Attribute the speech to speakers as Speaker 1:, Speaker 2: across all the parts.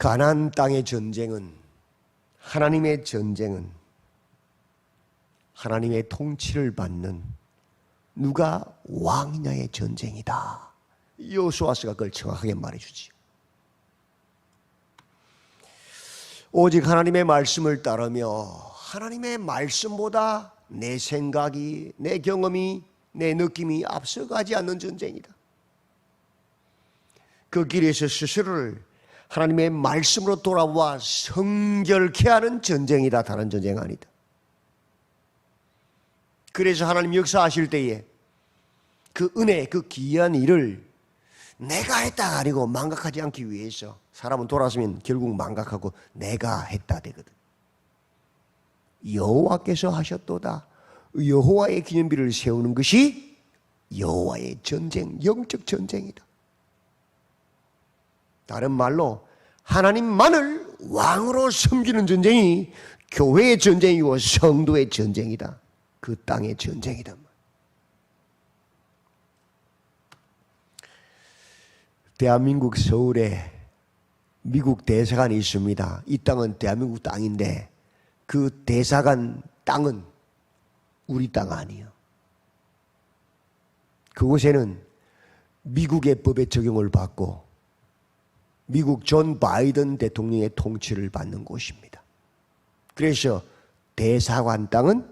Speaker 1: 가나안 땅의 전쟁은, 하나님의 전쟁은 하나님의 통치를 받는 누가 왕이냐의 전쟁이다. 여호수아서가 그걸 정확하게 말해주지요. 오직 하나님의 말씀을 따르며 하나님의 말씀보다 내 생각이, 내 경험이, 내 느낌이 앞서가지 않는 전쟁이다. 그 길에서 스스로를 하나님의 말씀으로 돌아와 성결케 하는 전쟁이다. 다른 전쟁 아니다. 그래서 하나님 역사하실 때에 그 은혜, 그 귀한 일을 내가 했다가 아니고 망각하지 않기 위해서, 사람은 돌아서면 결국 망각하고 내가 했다 되거든. 여호와께서 하셨도다. 여호와의 기념비를 세우는 것이 여호와의 전쟁, 영적 전쟁이다. 다른 말로 하나님만을 왕으로 섬기는 전쟁이 교회의 전쟁이고 성도의 전쟁이다. 그 땅의 전쟁이다. 대한민국 서울에 미국 대사관이 있습니다. 이 땅은 대한민국 땅인데 그 대사관 땅은 우리 땅 아니에요. 그곳에는 미국의 법의 적용을 받고 미국 존 바이든 대통령의 통치를 받는 곳입니다. 그래서 대사관 땅은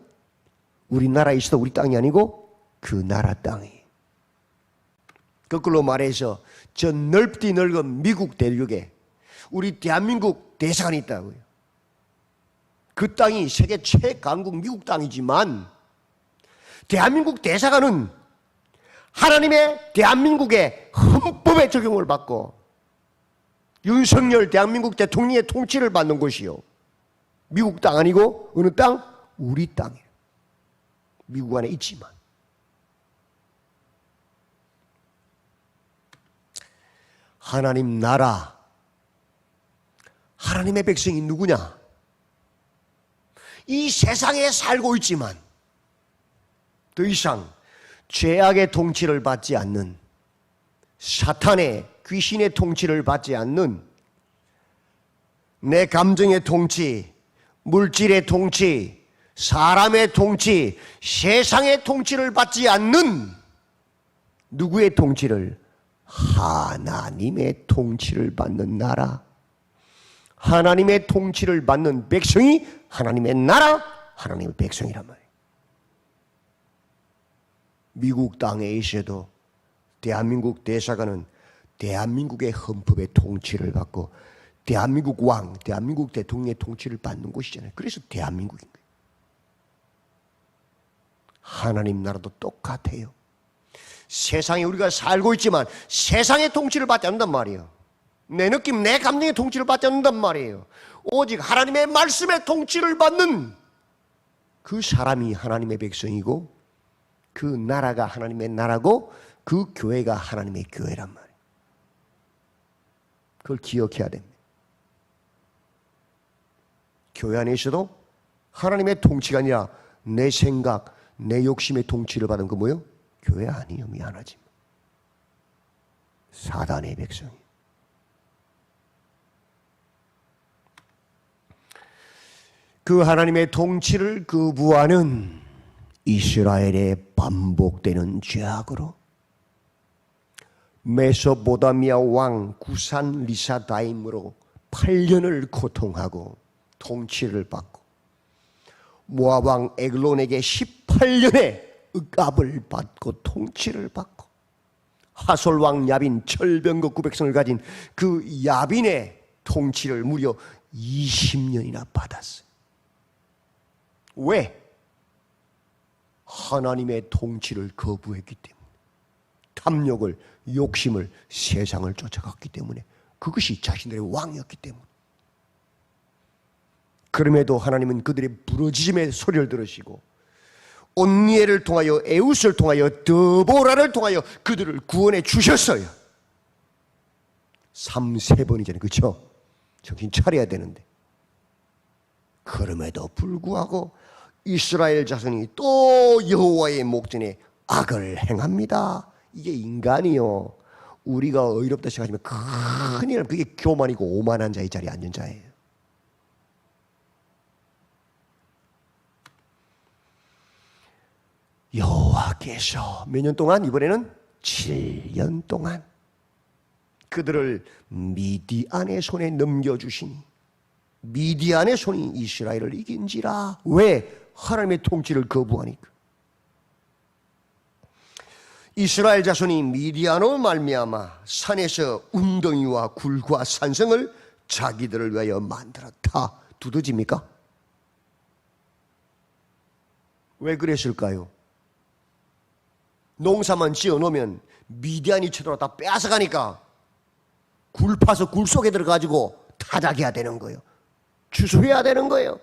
Speaker 1: 우리나라에 있어도 우리 땅이 아니고 그 나라 땅이에요. 거꾸로 말해서 저 넓디 넓은 미국 대륙에 우리 대한민국 대사관이 있다고요. 그 땅이 세계 최강국 미국 땅이지만 대한민국 대사관은 하나님의 대한민국의 헌법의 적용을 받고 윤석열 대한민국 대통령의 통치를 받는 곳이요. 미국 땅 아니고 어느 땅? 우리 땅이에요. 미국 안에 있지만. 하나님 나라, 하나님의 백성이 누구냐? 이 세상에 살고 있지만 더 이상 죄악의 통치를 받지 않는, 사탄의, 귀신의 통치를 받지 않는, 내 감정의 통치, 물질의 통치, 사람의 통치, 세상의 통치를 받지 않는 누구의 통치를? 하나님의 통치를 받는 나라, 하나님의 통치를 받는 백성이 하나님의 나라, 하나님의 백성이란 말이에요. 미국 땅에 있어도 대한민국 대사관은 대한민국의 헌법의 통치를 받고 대한민국 왕, 대한민국 대통령의 통치를 받는 곳이잖아요. 그래서 대한민국인 거예요. 하나님 나라도 똑같아요. 세상에 우리가 살고 있지만 세상의 통치를 받지 않는단 말이에요. 내 느낌, 내 감정의 통치를 받지 않는단 말이에요. 오직 하나님의 말씀의 통치를 받는 그 사람이 하나님의 백성이고 그 나라가 하나님의 나라고 그 교회가 하나님의 교회란 말이에요. 그걸 기억해야 됩니다. 교회 안에 있어도 하나님의 통치가 아니라 내 생각, 내 욕심의 통치를 받은 거 뭐예요? 교회 아니에요. 미안하지만 사단의 백성이. 그 하나님의 통치를 거부하는 이스라엘의 반복되는 죄악으로 메소포타미아 왕 구산 리사다임으로 8년을 고통하고 통치를 받고 모압 왕 에글론에게 18년의 억압을 받고 통치를 받고 하솔 왕 야빈 철병거 900성을 가진 그 야빈의 통치를 무려 20년이나 받았어요. 왜? 하나님의 통치를 거부했기 때문에, 탐욕을, 욕심을, 세상을 쫓아갔기 때문에, 그것이 자신들의 왕이었기 때문에. 그럼에도 하나님은 그들의 부르짖음의 소리를 들으시고 온니엘을 통하여, 에웃을 통하여, 드보라를 통하여 그들을 구원해 주셨어요. 3-3번이잖아요. 그렇죠? 정신 차려야 되는데. 그럼에도 불구하고 이스라엘 자손이 또 여호와의 목전에 악을 행합니다. 이게 인간이요, 우리가 의롭다 생각하시면 큰일, 그게 교만이고 오만한 자의 자리에 앉은 자예요. 여호와께서 몇 년 동안, 이번에는 7년 동안 그들을 미디안의 손에 넘겨주시니 미디안의 손이 이스라엘을 이긴지라. 왜? 하나님의 통치를 거부하니까. 이스라엘 자손이 미디안으로 말미암아 산에서 운덩이와 굴과 산성을 자기들을 위하여 만들었다. 두더집니까? 왜 그랬을까요? 농사만 지어놓으면 미디안이 쳐들어왔다 빼앗아가니까 굴 파서 굴 속에 들어가지고 타작해야 되는 거예요. 추수해야 되는 거예요.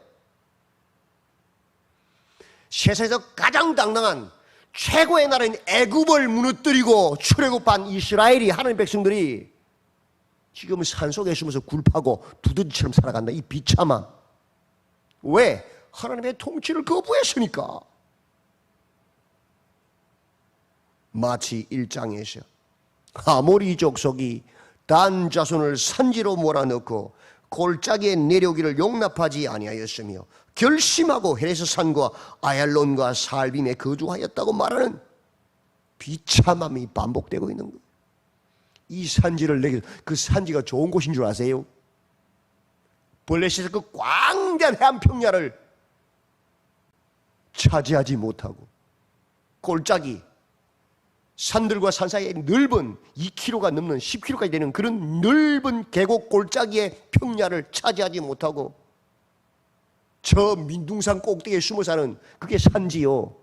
Speaker 1: 세상에서 가장 당당한 최고의 나라인 애굽을 무너뜨리고 출애굽한 이스라엘이, 하나님 백성들이 지금 산속에 숨어서 굴 파고 두더지처럼 살아간다. 이 비참함. 왜? 하나님의 통치를 거부했으니까. 마치 1장에서 아모리 족속이 단 자손을 산지로 몰아넣고 골짜기의 내려오기를 용납하지 아니하였으며 결심하고 헤레스 산과 아얄론과 살빔에 거주하였다고 말하는 비참함이 반복되고 있는 거예요. 이 산지를 내게, 그 산지가 좋은 곳인 줄 아세요? 블레셋의 그 광대한 해안 평야를 차지하지 못하고 골짜기 산들과 산 사이에 넓은 2km가 넘는 10km까지 되는 그런 넓은 계곡 골짜기의 평야를 차지하지 못하고 저 민둥산 꼭대기에 숨어 사는 그게 산지요.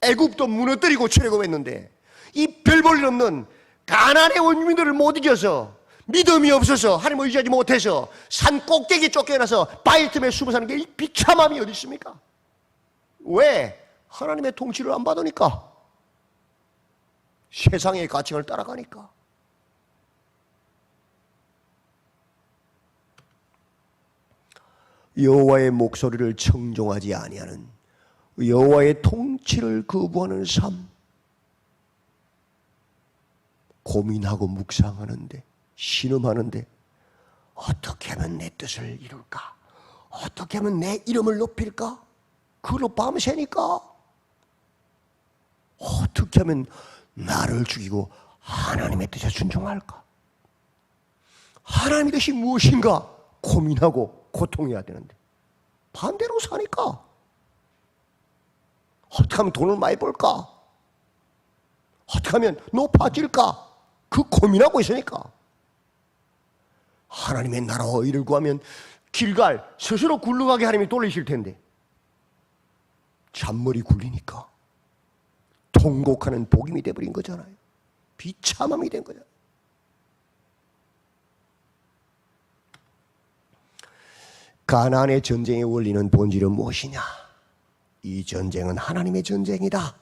Speaker 1: 애굽도 무너뜨리고 출애굽했는데 이 별 볼 일 없는 가나안의 원주민들을 못 이겨서, 믿음이 없어서, 하나님을 의지하지 못해서 산 꼭대기에 쫓겨나서 바위 틈에 숨어 사는 게 이 비참함이 어디 있습니까? 왜? 하나님의 통치를 안 받으니까. 세상의 가치를 따라가니까. 여호와의 목소리를 청종하지 아니하는, 여호와의 통치를 거부하는 삶. 고민하고 묵상하는데, 신음하는데 어떻게 하면 내 뜻을 이룰까? 어떻게 하면 내 이름을 높일까? 그걸로 밤새니까. 어떻게 하면 나를 죽이고 하나님의 뜻에 순종할까? 하나님의 뜻이 무엇인가 고민하고 고통해야 되는데 반대로 사니까. 어떻게 하면 돈을 많이 벌까? 어떻게 하면 높아질까? 그 고민하고 있으니까. 하나님의 나라와 의를 구하면 길갈 스스로 굴러가게 하나님이 돌리실 텐데 잔머리 굴리니까 통곡하는 복임이 돼버린 거잖아요. 비참함이 된 거잖아요. 가나안의 전쟁의 원리는 본질은 무엇이냐? 이 전쟁은 하나님의 전쟁이다.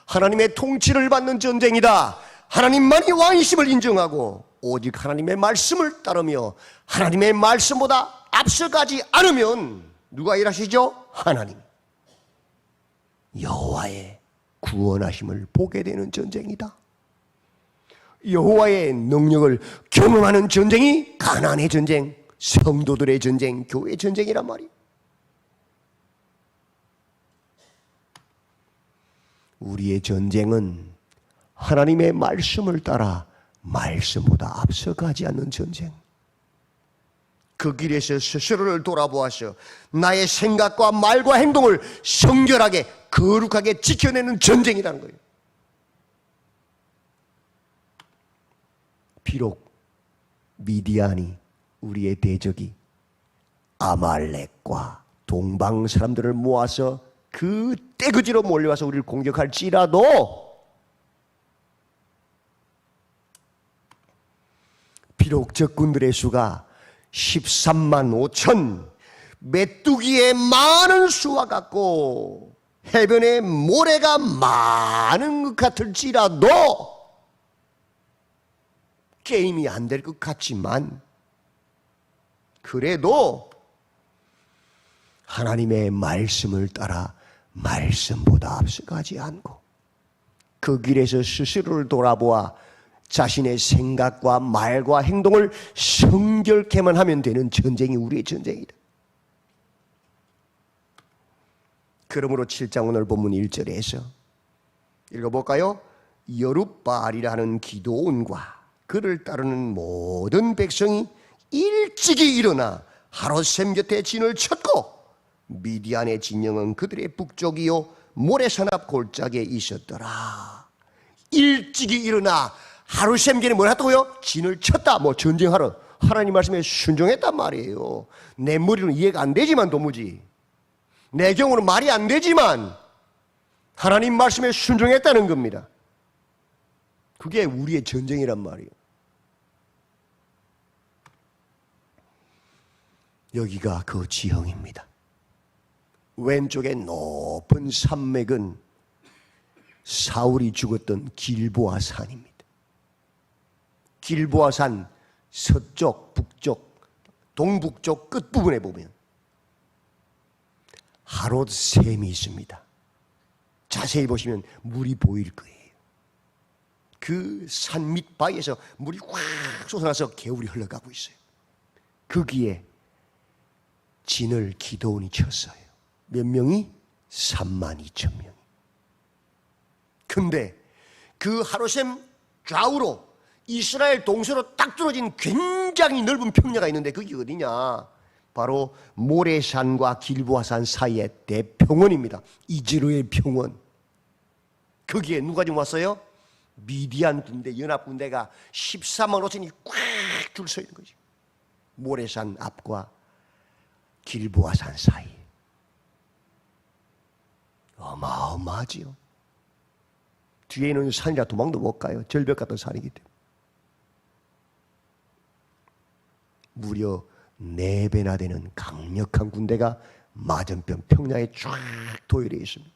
Speaker 1: 하나님의 통치를 받는 전쟁이다. 하나님만이 왕이심을 인정하고 오직 하나님의 말씀을 따르며 하나님의 말씀보다 앞서가지 않으면 누가 일하시죠? 하나님. 여호와의 구원하심을 보게 되는 전쟁이다. 여호와의 능력을 경험하는 전쟁이 가나안의 전쟁, 성도들의 전쟁, 교회의 전쟁이란 말이에요. 우리의 전쟁은 하나님의 말씀을 따라 말씀보다 앞서가지 않는 전쟁. 그 길에서 스스로를 돌아보아서 나의 생각과 말과 행동을 성결하게 거룩하게 지켜내는 전쟁이라는 거예요. 비록 미디안이 우리의 대적이 아말렉과 동방 사람들을 모아서 그 떼거지로 몰려와서 우리를 공격할지라도 비록 적군들의 수가 13만 5천 메뚜기의 많은 수와 같고 해변의 모래가 많은 것 같을지라도 게임이 안 될 것 같지만 그래도 하나님의 말씀을 따라 말씀보다 앞서가지 않고 그 길에서 스스로를 돌아보아 자신의 생각과 말과 행동을 성결케만 하면 되는 전쟁이 우리의 전쟁이다. 그러므로 7장 오늘 본문 1절에서 읽어볼까요? 여룻바알이라는 기드온과 그를 따르는 모든 백성이 일찍이 일어나 하롯셈 곁에 진을 쳤고 미디안의 진영은 그들의 북쪽이요 모래산 앞 골짜기에 있었더라. 일찍이 일어나 하룻셈 전에 뭘 했다고요? 진을 쳤다. 뭐 전쟁하러 하나님 말씀에 순종했단 말이에요. 내 머리로는 이해가 안 되지만 도무지 내 경우는 말이 안 되지만 하나님 말씀에 순종했다는 겁니다. 그게 우리의 전쟁이란 말이에요. 여기가 그 지형입니다. 왼쪽에 높은 산맥은 사울이 죽었던 길보아 산입니다. 길보아 산 서쪽, 북쪽, 동북쪽 끝부분에 보면 하롯샘이 있습니다. 자세히 보시면 물이 보일 거예요. 그 산 밑바위에서 물이 확 솟아나서 개울이 흘러가고 있어요. 거기에 진을 기드온이 쳤어요. 몇 명이? 32,000명이. 근데 그 하롯샘 좌우로 이스라엘 동서로 딱 뚫어진 굉장히 넓은 평야가 있는데 그게 어디냐? 바로 모래산과 길보아산 사이의 대평원입니다. 이즈르의 평원. 거기에 누가 좀 왔어요? 미디안 군대, 연합군대가 14만 5천이 꽉 줄 서 있는 거죠. 모래산 앞과 길보아산 사이. 어마어마하지요. 뒤에 있는 산이라 도망도 못 가요. 절벽 같은 산이기 때문에. 무려 4배나 되는 강력한 군대가 맞은편 평야에 쫙 도열해 있습니다.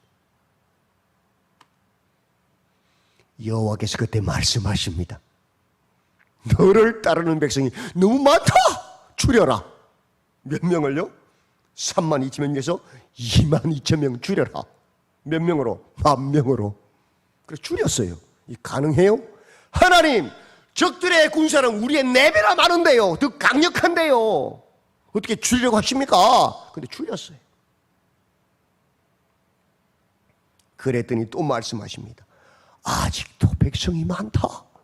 Speaker 1: 여호와께서 그때 말씀하십니다. 너를 따르는 백성이 너무 많다. 줄여라. 몇 명을요? 32,000명에서 22,000명 줄여라. 몇 명으로? 10,000명으로. 그래서 줄였어요. 이 가능해요? 하나님, 적들의 군사는 우리의 4배나 많은데요. 더 강력한데요. 어떻게 줄이려고 하십니까? 근데 줄였어요. 그랬더니 또 말씀하십니다. 아직도 백성이 많다.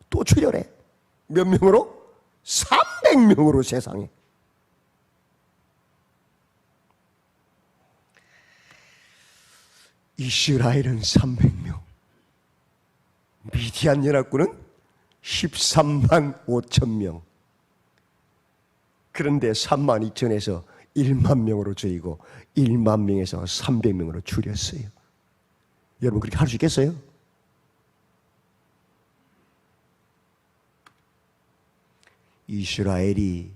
Speaker 1: 또 줄여래. 몇 명으로? 300명으로 세상에. 이스라엘은 300명. 미디안 연합군은 13만 5천 명. 그런데 3만 2천에서 1만 명으로 줄이고 1만 명에서 300명으로 줄였어요. 여러분 그렇게 할 수 있겠어요? 이스라엘이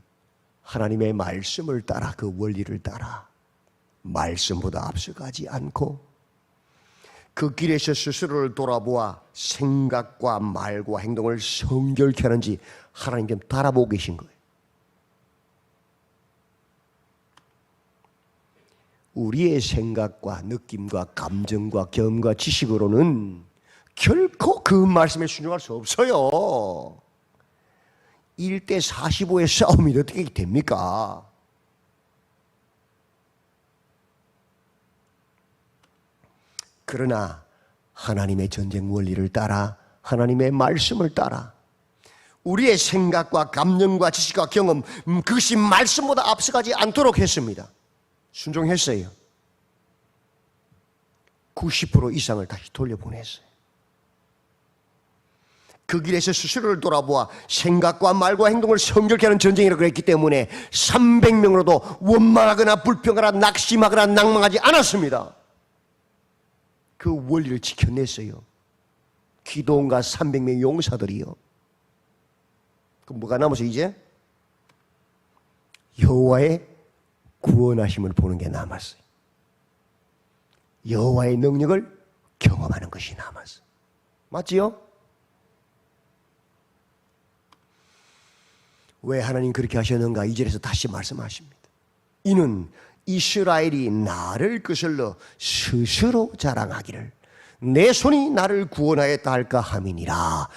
Speaker 1: 하나님의 말씀을 따라 그 원리를 따라 말씀보다 앞서가지 않고 그 길에서 스스로를 돌아보아 생각과 말과 행동을 성결케 하는지 하나님 좀 따라보고 계신 거예요. 우리의 생각과 느낌과 감정과 경험과 지식으로는 결코 그 말씀에 순종할 수 없어요. 1대 45의 싸움이 어떻게 됩니까? 그러나 하나님의 전쟁 원리를 따라 하나님의 말씀을 따라 우리의 생각과 감정과 지식과 경험 그것이 말씀보다 앞서가지 않도록 했습니다. 순종했어요. 90% 이상을 다시 돌려보냈어요. 그 길에서 스스로를 돌아보아 생각과 말과 행동을 성결케 하는 전쟁이라고 그랬기 때문에 300명으로도 원망하거나 불평하거나 낙심하거나 낭망하지 않았습니다. 그 원리를 지켜냈어요. 기드온과 300명의 용사들이요. 그럼 뭐가 남아서 이제? 여호와의 구원하심을 보는 게 남았어요. 여호와의 능력을 경험하는 것이 남았어요. 맞지요? 왜 하나님 그렇게 하셨는가? 2절에서 다시 말씀하십니다. 이는 이스라엘이 나를 거슬러 스스로 자랑하기를 내 손이 나를 구원하였다 할까 함이니라.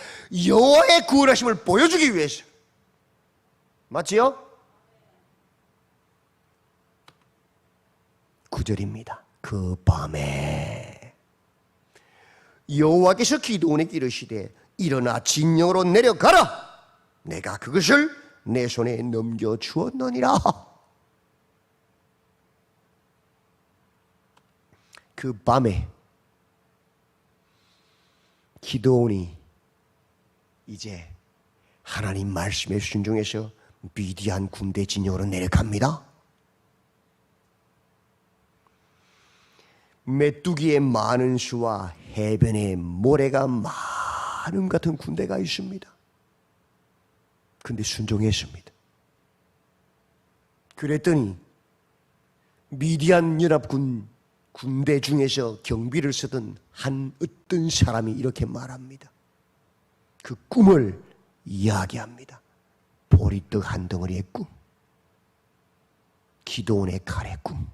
Speaker 1: 여호와의 구원하심을 보여주기 위해서. 맞지요? 9절입니다. 그 밤에 여호와께서 기드온에게 이르시되 일어나 진영으로 내려가라. 내가 그것을 내 손에 넘겨주었느니라. 그 밤에 기드온이 이제 하나님 말씀에 순종해서 미디안 군대 진영으로 내려갑니다. 메뚜기의 많은 수와 해변에 모래가 많은 같은 군대가 있습니다. 근데 순종했습니다. 그랬더니 미디안 연합군 군대 중에서 경비를 쓰던 한 어떤 사람이 이렇게 말합니다. 그 꿈을 이야기합니다. 보리떡 한 덩어리의 꿈, 기드온의 칼의 꿈.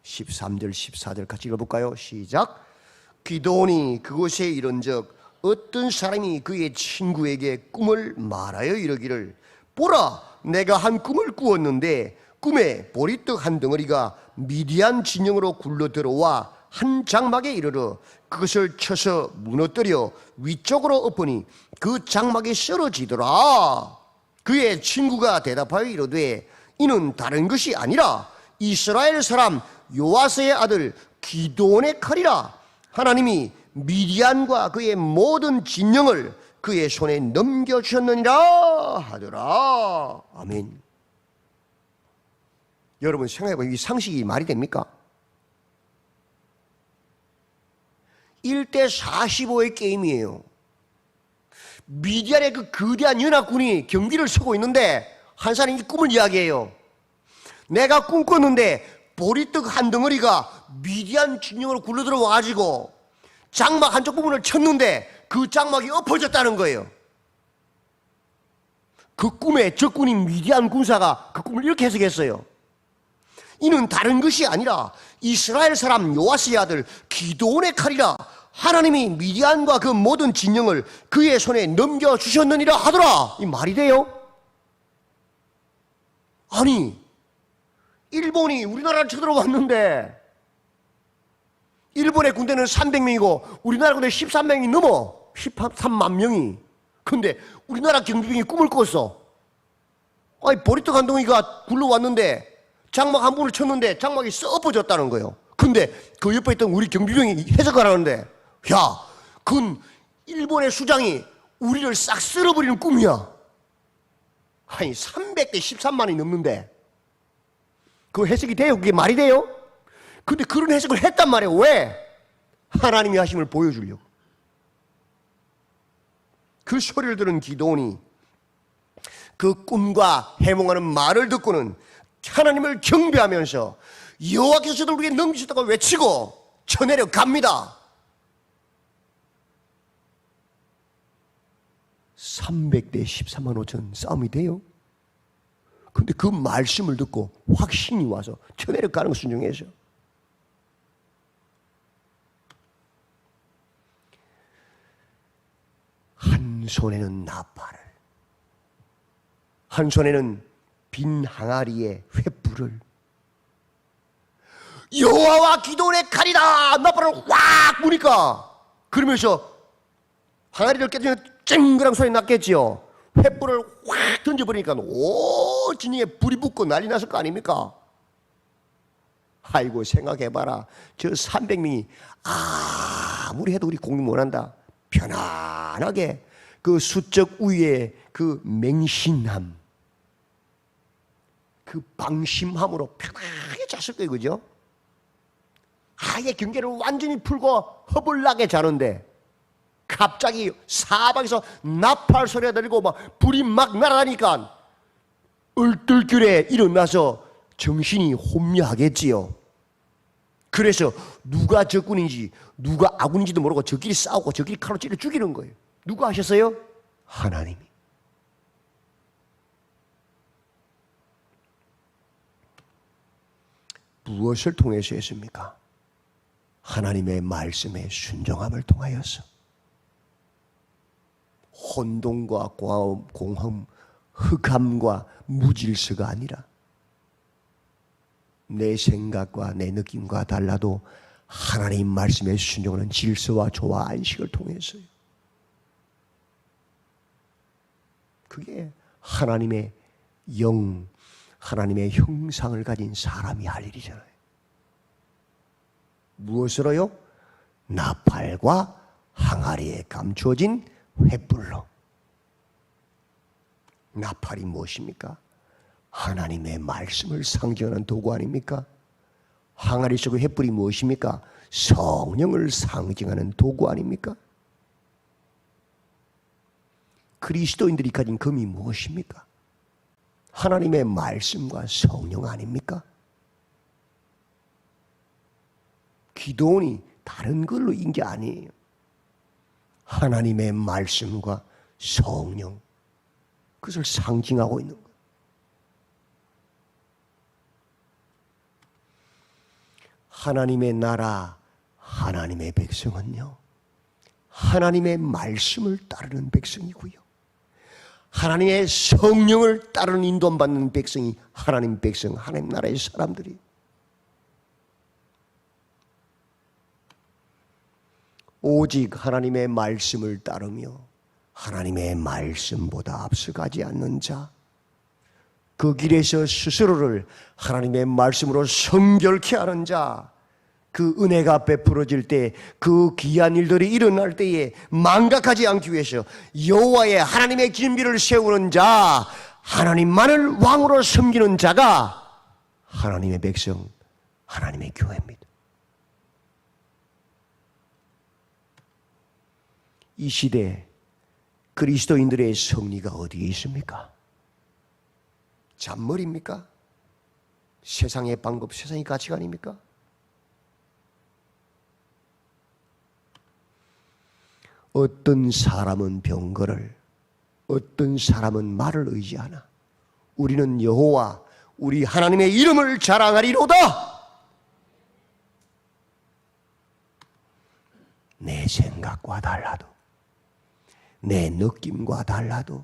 Speaker 1: 13절 14절 같이 읽어볼까요? 시작. 기드온이 그곳에 이른적 어떤 사람이 그의 친구에게 꿈을 말하여 이르기를 보라, 내가 한 꿈을 꾸었는데 꿈에 보리떡 한 덩어리가 미디안 진영으로 굴러 들어와 한 장막에 이르러 그것을 쳐서 무너뜨려 위쪽으로 엎으니 그 장막이 쓰러지더라. 그의 친구가 대답하여 이르되 이는 다른 것이 아니라 이스라엘 사람 요아스의 아들 기드온의 칼이라. 하나님이 미디안과 그의 모든 진영을 그의 손에 넘겨주셨느니라 하더라. 아멘. 여러분 생각해보면 이 상식이 말이 됩니까? 1대 45의 게임이에요. 미디안의 그 거대한 연합군이 경비를 서고 있는데 한 사람이 꿈을 이야기해요. 내가 꿈꿨는데 보리떡 한 덩어리가 미디안 진영으로 굴러들어와가지고 장막 한쪽 부분을 쳤는데 그 장막이 엎어졌다는 거예요. 그 꿈에 적군인 미디안 군사가 그 꿈을 이렇게 해석했어요. 이는 다른 것이 아니라 이스라엘 사람 요아스의 아들 기드온의 칼이라. 하나님이 미디안과 그 모든 진영을 그의 손에 넘겨주셨느니라 하더라. 이 말이 돼요? 아니, 일본이 우리나라를 쳐들어왔는데 일본의 군대는 300명이고 우리나라 군대 13명이 넘어. 13만 명이. 근데 우리나라 경비병이 꿈을 꿨어. 아니, 보리떡 한 덩이가 굴러왔는데 장막 한 분을 쳤는데 장막이 썩어졌다는 거예요. 근데 그 옆에 있던 우리 경비병이 해석하라는데, 야, 그건 일본의 수장이 우리를 싹 쓸어버리는 꿈이야. 아니 300대 13만이 넘는데 그거 해석이 돼요? 그게 말이 돼요? 근데 그런 해석을 했단 말이에요. 왜? 하나님의 하심을 보여주려고. 그 소리를 들은 기드온이 그 꿈과 해몽하는 말을 듣고는 하나님을 경배하면서 여호와께서 저들 우리에게 넘기셨다고 외치고 쳐내려 갑니다. 300대 13만 5천 싸움이 돼요. 근데 그 말씀을 듣고 확신이 와서 쳐내려 가는 거 순종해서. 한 손에는 나팔을, 한 손에는 빈 항아리에 횃불을, 여호와와 기드온의 칼이다 나팔을 확 부니까, 그러면서 항아리를 깨뜨리면 쨍그랑 소리 났겠지요. 횃불을 확 던져버리니까 온 진영에 불이 붙고 난리 났을 거 아닙니까? 아이고, 생각해봐라. 저 300명이 아무리 해도 우리 공격 못한다. 편안하게 그 수적 우위에 그 맹신함, 그 방심함으로 편하게 잤을 거예요. 그죠? 아예 경계를 완전히 풀고 허벌나게 자는데 갑자기 사방에서 나팔 소리가 들리고 막 불이 막 날아다니까 얼떨결에 일어나서 정신이 혼미하겠지요. 그래서 누가 적군인지 누가 아군인지도 모르고 저끼리 싸우고 저끼리 칼로 찔러 죽이는 거예요. 누가 하셨어요? 하나님이. 무엇을 통해서 했습니까? 하나님의 말씀에 순종함을 통하여서 혼돈과 공허, 흑암과 무질서가 아니라 내 생각과 내 느낌과 달라도 하나님 말씀에 순종하는 질서와 조화 안식을 통해서요. 그게 하나님의 영, 하나님의 형상을 가진 사람이 할 일이잖아요. 무엇으로요? 나팔과 항아리에 감추어진 횃불로. 나팔이 무엇입니까? 하나님의 말씀을 상징하는 도구 아닙니까? 항아리 속의 횃불이 무엇입니까? 성령을 상징하는 도구 아닙니까? 그리스도인들이 가진 금이 무엇입니까? 하나님의 말씀과 성령 아닙니까? 기도원이 다른 걸로 인 게 아니에요. 하나님의 말씀과 성령, 그것을 상징하고 있는 거예요. 하나님의 나라, 하나님의 백성은요, 하나님의 말씀을 따르는 백성이고요, 하나님의 성령을 따르는 인도받는 백성이 하나님 백성, 하나님 나라의 사람들이. 오직 하나님의 말씀을 따르며 하나님의 말씀보다 앞서가지 않는 자, 그 길에서 스스로를 하나님의 말씀으로 성결케 하는 자, 그 은혜가 베풀어질 때, 그 귀한 일들이 일어날 때에 망각하지 않기 위해서 여호와의 하나님의 진비를 세우는 자, 하나님만을 왕으로 섬기는 자가 하나님의 백성, 하나님의 교회입니다. 이 시대에 그리스도인들의 승리가 어디에 있습니까? 잔머리입니까? 세상의 방법, 세상의 가치관입니까? 어떤 사람은 병거를, 어떤 사람은 말을 의지하나 우리는 여호와 우리 하나님의 이름을 자랑하리로다. 내 생각과 달라도, 내 느낌과 달라도,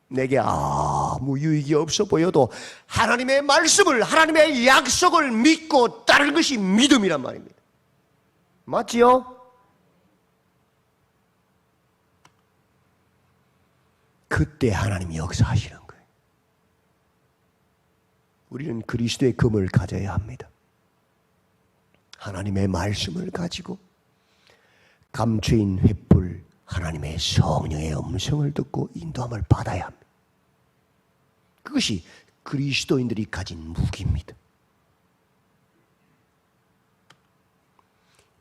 Speaker 1: 내게 아무 유익이 없어 보여도 하나님의 말씀을, 하나님의 약속을 믿고 따르는 것이 믿음이란 말입니다. 맞지요? 그때 하나님이 역사하시는 거예요. 우리는 그리스도의 금을 가져야 합니다. 하나님의 말씀을 가지고 감추인 횃불, 하나님의 성령의 음성을 듣고 인도함을 받아야 합니다. 그것이 그리스도인들이 가진 무기입니다.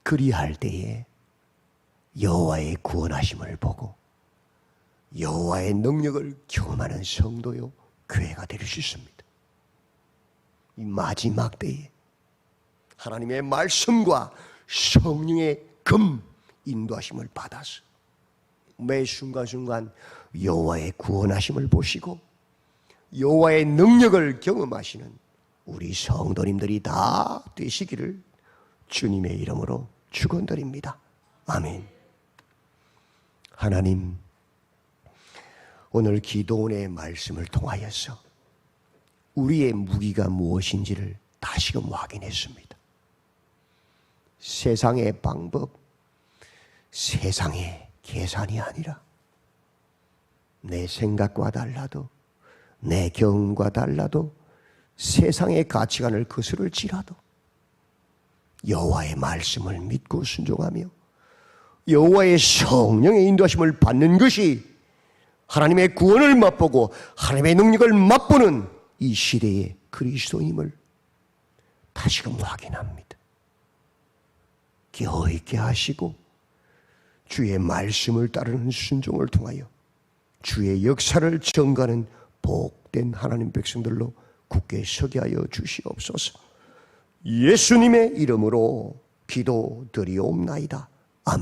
Speaker 1: 그리할 때에 여호와의 구원하심을 보고 여호와의 능력을 경험하는 성도요, 교회가 될 수 있습니다. 이 마지막 때에 하나님의 말씀과 성령의 금 인도하심을 받아서 매 순간순간 여호와의 구원하심을 보시고 여호와의 능력을 경험하시는 우리 성도님들이 다 되시기를 주님의 이름으로 축원드립니다. 아멘. 하나님, 오늘 기도원의 말씀을 통하여서 우리의 무기가 무엇인지를 다시금 확인했습니다. 세상의 방법, 세상의 계산이 아니라 내 생각과 달라도, 내 경험과 달라도, 세상의 가치관을 거스를지라도 여호와의 말씀을 믿고 순종하며 여호와의 성령의 인도하심을 받는 것이 하나님의 구원을 맛보고 하나님의 능력을 맛보는 이 시대의 그리스도임을 다시금 확인합니다. 깨어 있게 하시고 주의 말씀을 따르는 순종을 통하여 주의 역사를 증거하는 복된 하나님 백성들로 굳게 서게 하여 주시옵소서. 예수님의 이름으로 기도드리옵나이다. 아멘.